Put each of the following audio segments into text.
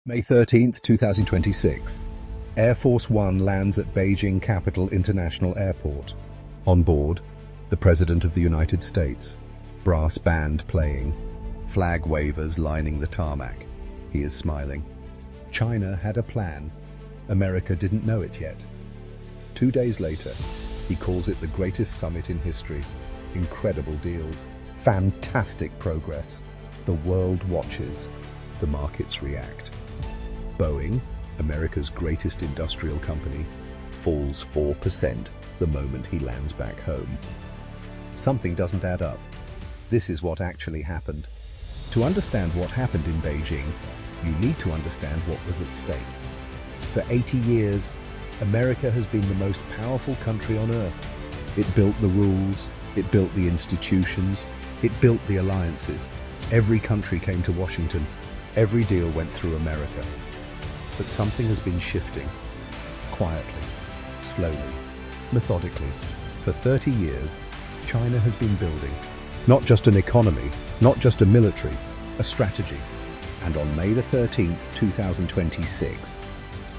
May 13th, 2026. Air Force One lands at Beijing Capital International Airport. On board, the President of the United States. Brass band playing, flag wavers lining the tarmac. He is smiling. China had a plan. America didn't know it yet. 2 days later, he calls it the greatest summit in history. Incredible deals. Fantastic progress. The world watches. The markets react. Boeing, America's greatest industrial company, falls 4% the moment he lands back home. Something doesn't add up. This is what actually happened. To understand what happened in Beijing, you need to understand what was at stake. For 80 years, America has been the most powerful country on earth. It built the rules, it built the institutions, it built the alliances. Every country came to Washington. Every deal went through America. But something has been shifting. Quietly, slowly, methodically. For 30 years, China has been building. Not just an economy, not just a military, a strategy. And on May the 13th, 2026,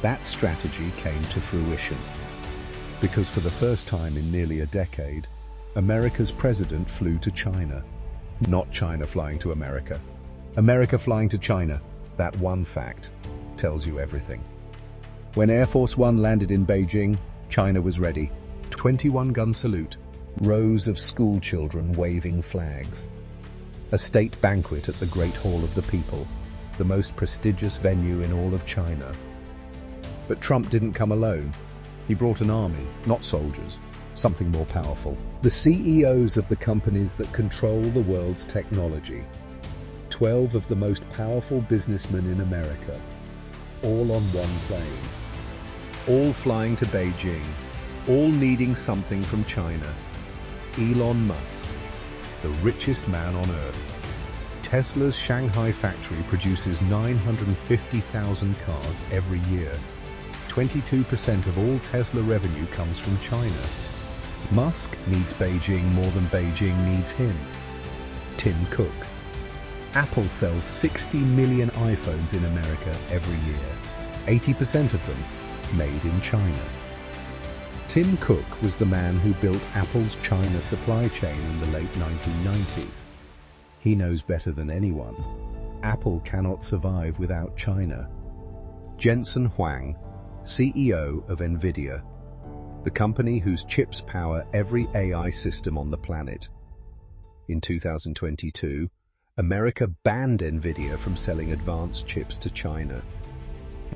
that strategy came to fruition. Because for the first time in nearly a decade, America's president flew to China. Not China flying to America. America flying to China. That one fact tells you everything. When Air Force One landed in Beijing, China was ready. 21-gun salute. Rows of school children waving flags. A state banquet at the Great Hall of the People, the most prestigious venue in all of China. But Trump didn't come alone. He brought an army, not soldiers, something more powerful. The CEOs of the companies that control the world's technology. 12 of the most powerful businessmen in America, all on one plane. All flying to Beijing, all needing something from China. Elon Musk, the richest man on earth. Tesla's Shanghai factory produces 950,000 cars every year. 22% of all Tesla revenue comes from China. Musk needs Beijing more than Beijing needs him. Tim Cook. Apple sells 60 million iPhones in America every year. 80% of them made in China. Tim Cook was the man who built Apple's China supply chain in the late 1990s. He knows better than anyone. Apple cannot survive without China. Jensen Huang, CEO of Nvidia, the company whose chips power every AI system on the planet. In 2022, America banned Nvidia from selling advanced chips to China.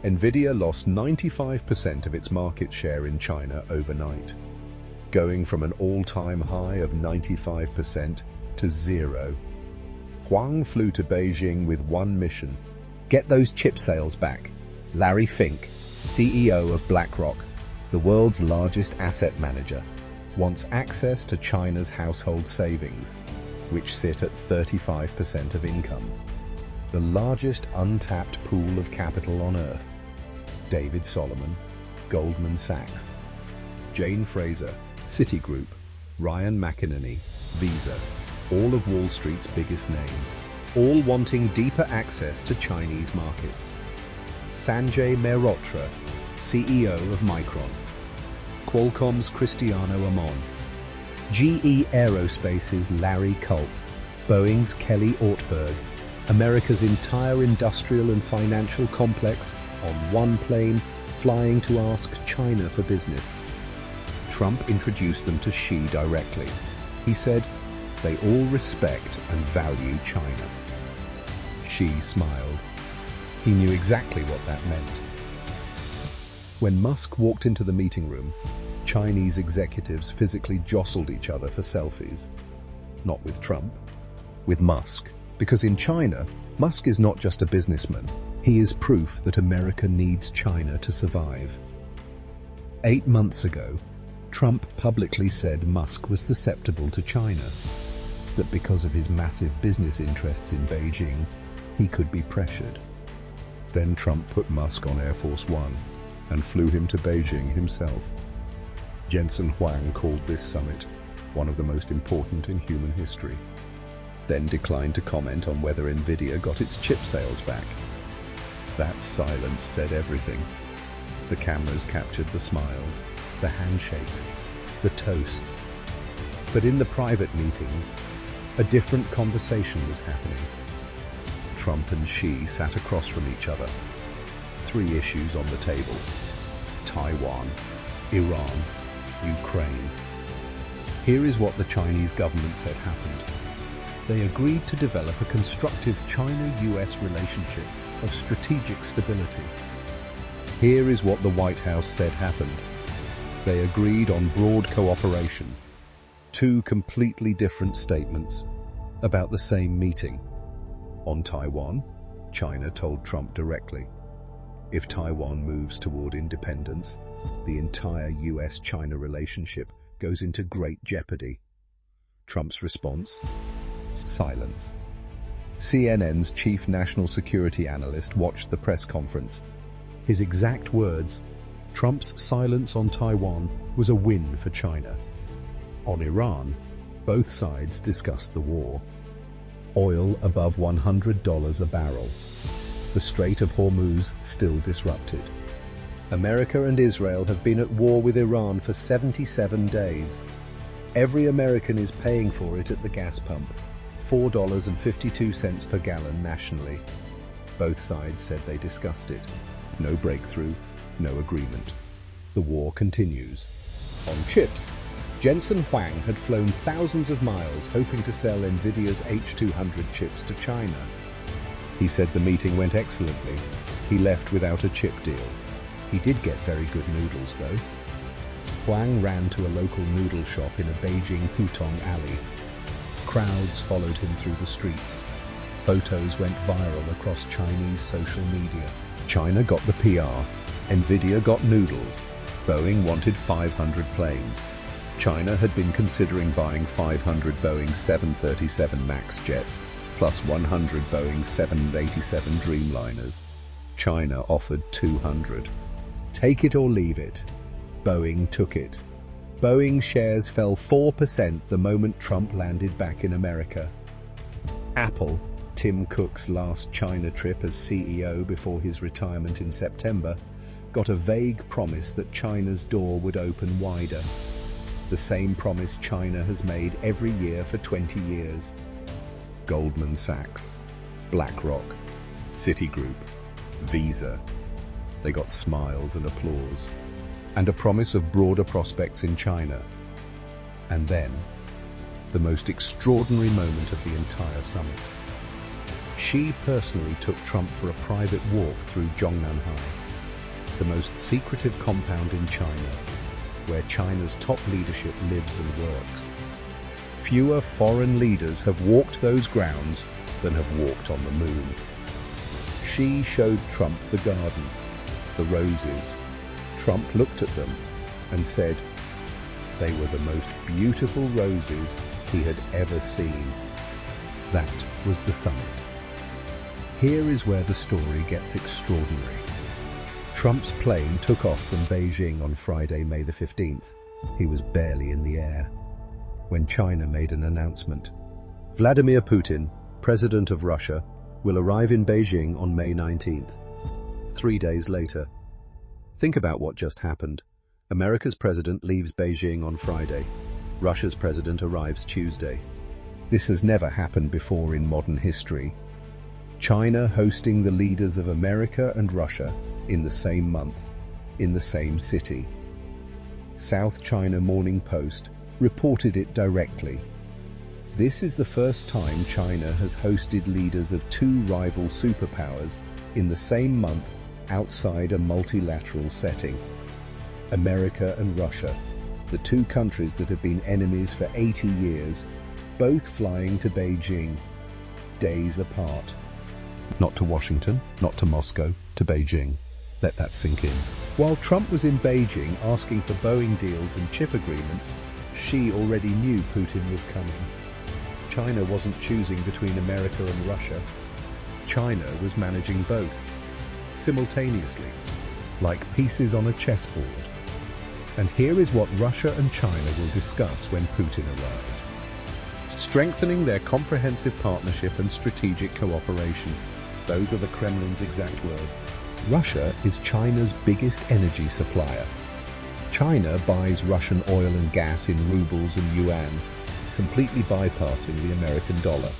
Nvidia lost 95% of its market share in China overnight, going from an all-time high of 95% to zero. Huang flew to Beijing with one mission: get those chip sales back. Larry Fink, CEO of BlackRock, the world's largest asset manager, wants access to China's household savings, which sit at 35% of income. The largest untapped pool of capital on earth. David Solomon, Goldman Sachs. Jane Fraser, Citigroup. Ryan McInerney, Visa. All of Wall Street's biggest names, all wanting deeper access to Chinese markets. Sanjay Mehrotra, CEO of Micron. Qualcomm's Cristiano Amon. GE Aerospace's Larry Culp. Boeing's Kelly Ortberg. America's entire industrial and financial complex on one plane, flying to ask China for business. Trump introduced them to Xi directly. He said, they all respect and value China. Xi smiled. He knew exactly what that meant. When Musk walked into the meeting room, Chinese executives physically jostled each other for selfies. Not with Trump, with Musk. Because in China, Musk is not just a businessman. He is proof that America needs China to survive. 8 months ago, Trump publicly said Musk was susceptible to China, that because of his massive business interests in Beijing, he could be pressured. Then Trump put Musk on Air Force One and flew him to Beijing himself. Jensen Huang called this summit one of the most important in human history, then declined to comment on whether Nvidia got its chip sales back. That silence said everything. The cameras captured the smiles, the handshakes, the toasts. But in the private meetings, a different conversation was happening. Trump and Xi sat across from each other. 3 issues on the table: Taiwan, Iran, Ukraine. Here is what the Chinese government said happened. They agreed to develop a constructive China-US relationship of strategic stability. Here is what the White House said happened. They agreed on broad cooperation. 2 completely different statements about the same meeting. On Taiwan, China told Trump directly, if Taiwan moves toward independence, the entire US-China relationship goes into great jeopardy. Trump's response? Silence. CNN's chief national security analyst watched the press conference. His exact words, Trump's silence on Taiwan was a win for China. On Iran, both sides discussed the war. Oil above $100 a barrel. The Strait of Hormuz still disrupted. America and Israel have been at war with Iran for 77 days. Every American is paying for it at the gas pump, $4.52 per gallon nationally. Both sides said they discussed it. No breakthrough, no agreement. The war continues. On chips, Jensen Huang had flown thousands of miles hoping to sell Nvidia's H200 chips to China. He said the meeting went excellently. He left without a chip deal. He did get very good noodles, though. Huang ran to a local noodle shop in a Beijing Hutong alley. Crowds followed him through the streets. Photos went viral across Chinese social media. China got the PR. Nvidia got noodles. Boeing wanted 500 planes. China had been considering buying 500 Boeing 737 MAX jets, plus 100 Boeing 787 Dreamliners. China offered 200. Take it or leave it. Boeing took it. Boeing shares fell 4% the moment Trump landed back in America. Apple, Tim Cook's last China trip as CEO before his retirement in September, got a vague promise that China's door would open wider. The same promise China has made every year for 20 years. Goldman Sachs, BlackRock, Citigroup, Visa. They got smiles and applause, and a promise of broader prospects in China. And then, the most extraordinary moment of the entire summit. Xi personally took Trump for a private walk through Zhongnanhai, the most secretive compound in China, where China's top leadership lives and works. Fewer foreign leaders have walked those grounds than have walked on the moon. Xi showed Trump the garden, the roses. Trump looked at them and said they were the most beautiful roses he had ever seen. That was the summit. Here is where the story gets extraordinary. Trump's plane took off from Beijing on Friday, May the 15th. He was barely in the air when China made an announcement. Vladimir Putin, president of Russia, will arrive in Beijing on May 19th. 3 days later. Think about what just happened. America's president leaves Beijing on Friday. Russia's president arrives Tuesday. This has never happened before in modern history. China hosting the leaders of America and Russia in the same month, in the same city. South China Morning Post reported it directly. This is the first time China has hosted leaders of 2 rival superpowers in the same month outside a multilateral setting. America and Russia, the 2 countries that have been enemies for 80 years, both flying to Beijing, days apart. Not to Washington, not to Moscow, to Beijing. Let that sink in. While Trump was in Beijing asking for Boeing deals and chip agreements, Xi already knew Putin was coming. China wasn't choosing between America and Russia. China was managing both, simultaneously, like pieces on a chessboard. And here is what Russia and China will discuss when Putin arrives. Strengthening their comprehensive partnership and strategic cooperation. Those are the Kremlin's exact words. Russia is China's biggest energy supplier. China buys Russian oil and gas in rubles and yuan, completely bypassing the American dollar.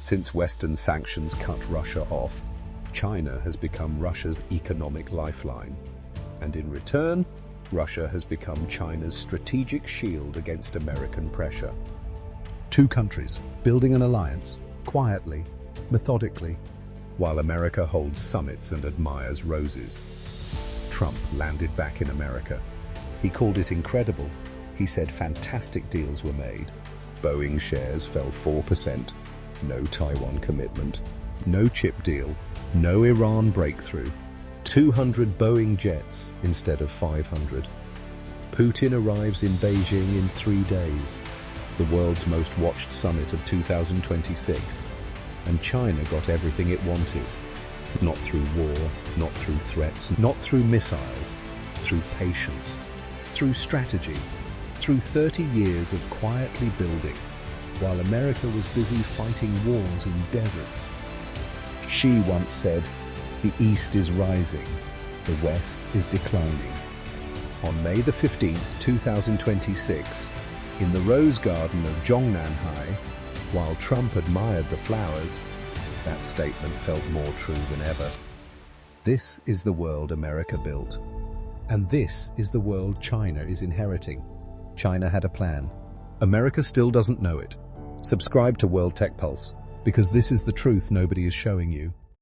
Since Western sanctions cut Russia off, China has become Russia's economic lifeline. And in return, Russia has become China's strategic shield against American pressure. Two countries building an alliance, quietly, methodically, while America holds summits and admires roses. Trump landed back in America. He called it incredible. He said fantastic deals were made. Boeing shares fell 4%. No Taiwan commitment. No chip deal. No Iran breakthrough. 200 Boeing jets instead of 500. Putin arrives in Beijing in 3 days. The world's most watched summit of 2026. And China got everything it wanted. Not through war, not through threats, not through missiles, through patience, through strategy, through 30 years of quietly building, while America was busy fighting wars in deserts. Xi once said, "The East is rising, the West is declining." On May the 15th, 2026, in the Rose Garden of Zhongnanhai, while Trump admired the flowers, that statement felt more true than ever. This is the world America built. And this is the world China is inheriting. China had a plan. America still doesn't know it. Subscribe to World Tech Pulse, because this is the truth nobody is showing you.